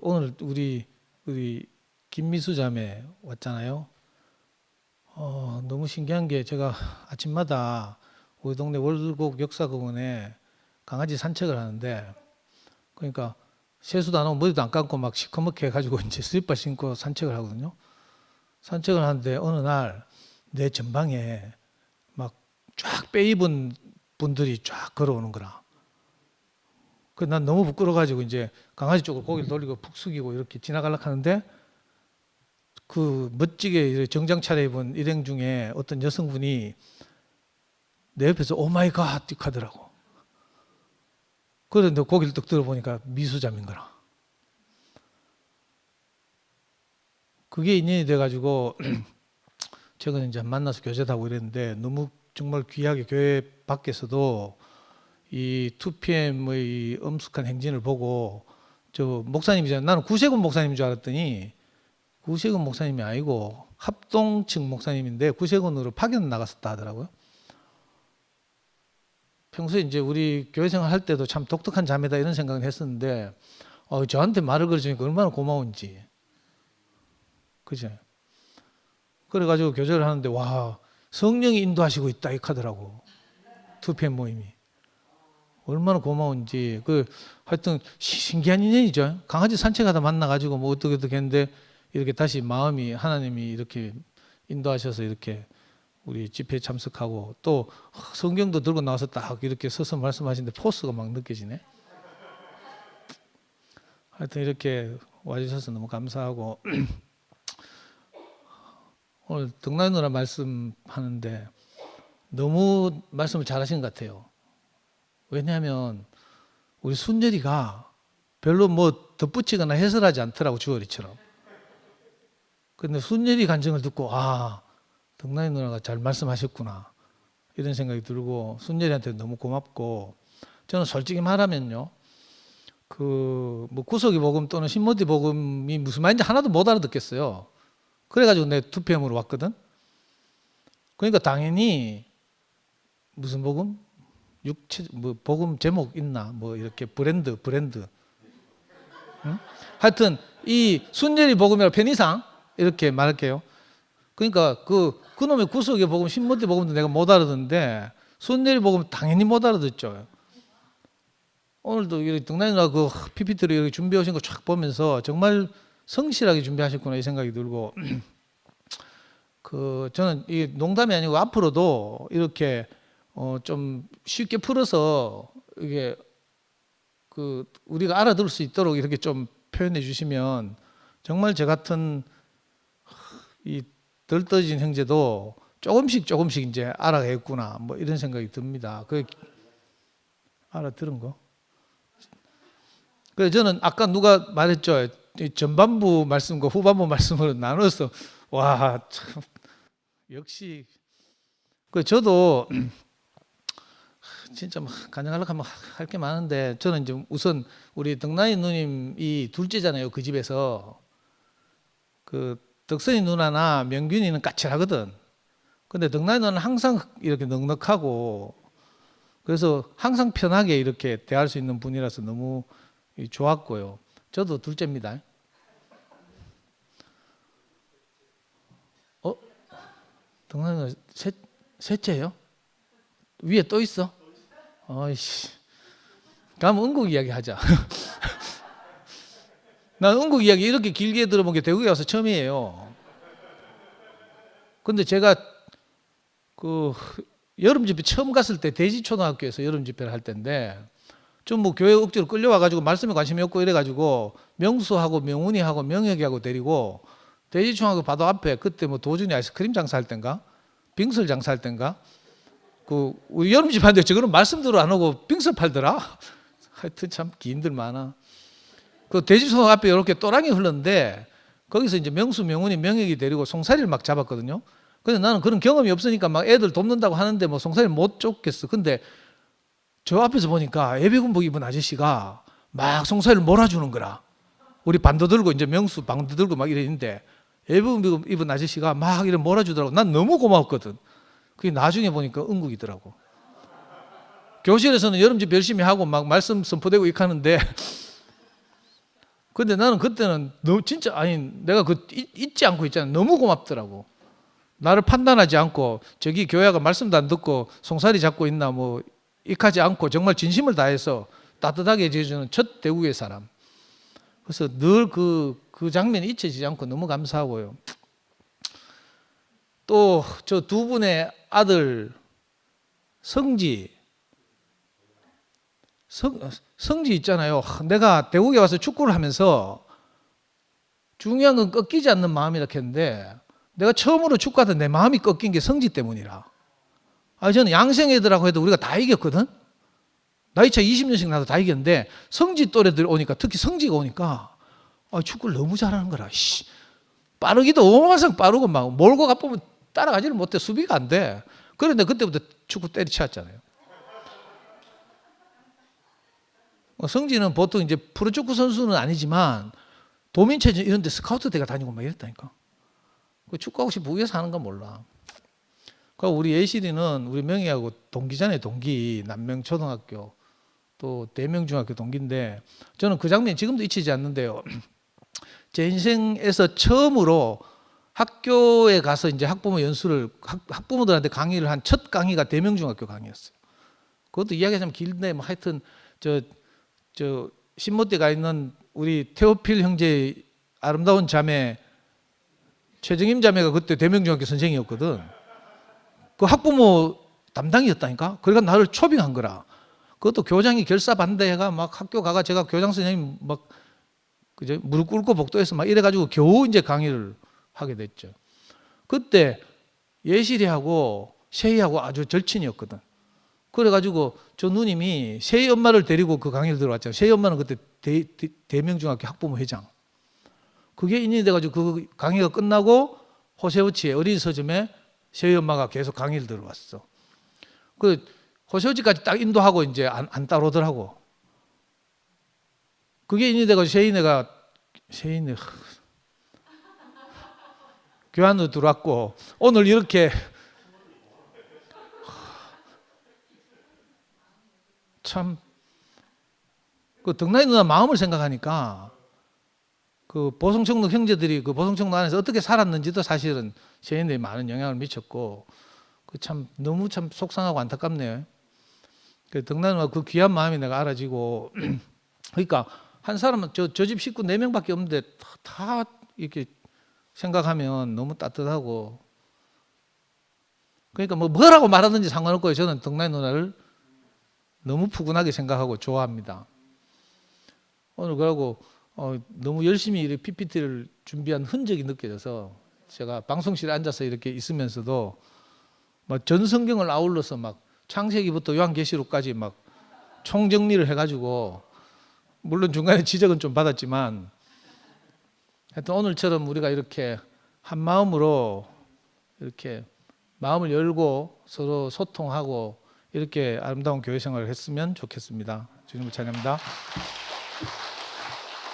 오늘 우리 김미수 자매 왔잖아요. 너무 신기한 게 제가 아침마다 우리 동네 월곡 역사공원에 강아지 산책을 하는데, 그러니까 세수도 안 하고 머리도 안 감고 막 시커멓게 해가지고 이제 슬리퍼 신고 산책을 하거든요. 산책을 하는데 어느 날 내 전방에 막 쫙 빼입은 분들이 쫙 걸어오는 거라. 난 너무 부끄러워가지고 이제 강아지 쪽으로 고개를 돌리고 푹 숙이고 이렇게 지나가려고 하는데, 멋지게 정장 차려입은 일행 중에 어떤 여성분이 내 옆에서 오 마이 갓 하더라고. 그런데 고개를 뚝 들어보니까 미수자인 거라. 그게 인연이 돼가지고 최근에 이제 만나서 교제도 하고 이랬는데, 너무 정말 귀하게 교회 밖에서도 이 2PM의 엄숙한 행진을 보고, 저 목사님이잖아요. 나는 구세군 목사님인 줄 알았더니 구세군 목사님이 아니고 합동 측 목사님인데 구세군으로 파견 나갔었다 하더라고요. 평소에 이제 우리 교회 생활 할 때도 참 독특한 자매다 이런 생각을 했었는데, 저한테 말을 걸어주니까 얼마나 고마운지. 그죠? 그래가지고 교제를 하는데, 와, 성령이 인도하시고 있다 이 하더라고. 2PM 모임이. 얼마나 고마운지. 하여튼 신기한 인연이죠. 강아지 산책하다 만나가지고 뭐 어떻게 했는데, 이렇게 다시 마음이 하나님이 이렇게 인도하셔서 이렇게 우리 집회에 참석하고, 또 성경도 들고 나와서 딱 이렇게 서서 말씀하시는데 포스가 막 느껴지네. 하여튼 이렇게 와주셔서 너무 감사하고 오늘 덕나이 누나 말씀하는데 너무 말씀을 잘하신 것 같아요. 왜냐하면 우리 순열이가 별로 뭐 덧붙이거나 해설하지 않더라고, 주어리처럼. 근데 순열이 간증을 듣고, 덕나이 누나가 잘 말씀하셨구나 이런 생각이 들고, 순열이한테 너무 고맙고, 저는 솔직히 말하면요, 뭐 구속의 복음 또는 신모디 복음이 무슨 말인지 하나도 못 알아듣겠어요. 그래가지고 내 2PM으로 왔거든. 그러니까 당연히 무슨 복음? 뭐 복음 제목 있나? 뭐 이렇게 브랜드. 응? 하여튼 이 순열이 복음이라 편의상 이렇게 말할게요. 그러니까 그놈의 구속의 복음, 신모디 복음도 내가 못 알아듣는데 순열이 복음 당연히 못 알아듣죠. 오늘도 덕나이 누나 PPT를 이렇게 준비해 오신 거 쫙 보면서 정말 성실하게 준비하셨구나 이 생각이 들고, 저는 이 농담이 아니고 앞으로도 이렇게 좀 쉽게 풀어서 이게 우리가 알아들을 수 있도록 이렇게 좀 표현해 주시면 정말 저 같은 이 덜 떠진 형제도 조금씩 이제 알아가겠구나 뭐 이런 생각이 듭니다. 알아들은 거. 그래서 저는 아까 누가 말했죠. 전반부 말씀과 후반부 말씀으로 나눠서, 와, 참 역시. 저도 진짜 막 간증하려고 하면 할 게 많은데, 저는 이제 우선 우리 덕나이 누님이 둘째잖아요, 그 집에서. 덕선이 누나나 명균이는 까칠하거든. 근데 덕나이 누나는 항상 이렇게 넉넉하고, 그래서 항상 편하게 이렇게 대할 수 있는 분이라서 너무 좋았고요. 저도 둘째입니다. 덕나이 누나 셋째예요? 위에 또 있어? 어이씨. 그럼 은국 이야기 하자. 난 은국 이야기 이렇게 길게 들어본 게 대구에 와서 처음이에요. 근데 제가 여름 집회 처음 갔을 때 대지초등학교에서 여름 집회를 할 때인데, 좀 뭐 교회 억지로 끌려와가지고 말씀에 관심이 없고 이래가지고 명수하고 명훈이하고 명혁이하고 데리고 대지초등학교 바로 앞에, 그때 뭐 도준이 아이스크림 장사할 땐가 빙술 장사할 땐가 우리 여름 집회 하는데 저거는 말씀대로 안 오고 빙술 팔더라. 하여튼 참 기인들 많아. 대지초등학교 앞에 이렇게 또랑이 흘렀는데 거기서 이제 명수 명훈이 명혁이 데리고 송사리를 막 잡았거든요. 근데 나는 그런 경험이 없으니까 막 애들 돕는다고 하는데 뭐 송사리를 못 쫓겠어. 근데 저 앞에서 보니까 예비군복 입은 아저씨가 막 송사리를 몰아주는 거라. 우리 반도 들고 이제 명수 반도 들고 막 이랬는데 예비군복 입은 아저씨가 막 이렇게 몰아주더라고. 난 너무 고마웠거든. 그게 나중에 보니까 은국이더라고. 교실에서는 여름 집회 열심히 하고 막 말씀 선포되고 이렇게 하는데 근데 나는 그때는 너 진짜 아니 내가 잊지 않고 있잖아. 너무 고맙더라고. 나를 판단하지 않고 저기 교회가 말씀도 안 듣고 송사리 잡고 있나 뭐 익하지 않고 정말 진심을 다해서 따뜻하게 해주는 첫 대구의 사람. 그래서 늘 그 장면이 잊혀지지 않고 너무 감사하고요. 또 저 두 분의 아들 성지 있잖아요. 내가 대구에 와서 축구를 하면서 중요한 건 꺾이지 않는 마음이라 했는데 내가 처음으로 축구하다 내 마음이 꺾인 게 성지 때문이라. 저는 양생 애들하고 해도 우리가 다 이겼거든. 나이 차 20년씩 나도 다 이겼는데 성지 또래들 오니까 특히 성지가 오니까 축구를 너무 잘하는 거라. 빠르기도 항상 빠르고 막 몰고 가보면 따라가지를 못해. 수비가 안 돼. 그런데 그때부터 축구 때리쳤잖아요. 성지는 보통 이제 프로축구 선수는 아니지만 도민체전 이런 데 스카우트 대가 다니고 막 이랬다니까. 축구하고 싶어 위에서 하는 건 몰라. 그러니까 우리 예실이는 우리 명희하고 동기잖아요. 동기 남명초등학교 또 대명중학교 동기인데 저는 그 장면이 지금도 잊히지 않는데요. 제 인생에서 처음으로 학교에 가서 이제 학부모 연수를 학부모들한테 강의를 한 첫 강의가 대명중학교 강의였어요. 그것도 이야기가 좀 길데 뭐 하여튼 저 신모대에 가 있는 우리 태오필 형제 아름다운 자매 최정임 자매가 그때 대명중학교 선생이었거든. 그 학부모 담당이었다니까. 그러니까 나를 초빙한 거라. 그것도 교장이 결사 반대해가 막 학교 가가 제가 교장 선생님 막 그죠 무릎 꿇고 복도에서 막 이래가지고 겨우 이제 강의를 하게 됐죠. 그때 예실이하고 세희하고 아주 절친이었거든. 그래가지고 저 누님이 세희 엄마를 데리고 그 강의를 들어왔잖아요. 세희 엄마는 그때 대명중학교 학부모 회장. 그게 인연이 돼가지고 그 강의가 끝나고 호세우치의 어린 서점에 세희 엄마가 계속 강의를 들어왔어. 그 호세우치까지 딱 인도하고 이제 안 따라오더라고. 그게 인연이 돼가지고 세희네 교환으로 들어왔고 오늘 이렇게 참 그 덕나이 누나 마음을 생각하니까 그 보성청록 형제들이 그 보성청록 안에서 어떻게 살았는지도 사실은 세인들이 많은 영향을 미쳤고 그 참 너무 참 속상하고 안타깝네요. 그 덕나이 누나 그 귀한 마음이 내가 알아지고 그러니까 한 사람은 저 집 식구 4명밖에 없는데 다 이렇게 생각하면 너무 따뜻하고 그러니까 뭐라고 말하든지 상관없고요. 저는 덕나이 누나를 너무 푸근하게 생각하고 좋아합니다. 오늘 그러고 너무 열심히 이렇게 PPT를 준비한 흔적이 느껴져서 제가 방송실에 앉아서 이렇게 있으면서도 막 전 성경을 아울러서 막 창세기부터 요한계시록까지 막 총정리를 해가지고 물론 중간에 지적은 좀 받았지만 하여튼 오늘처럼 우리가 이렇게 한 마음으로 이렇게 마음을 열고 서로 소통하고 이렇게 아름다운 교회 생활을 했으면 좋겠습니다. 주님을 찬양합니다.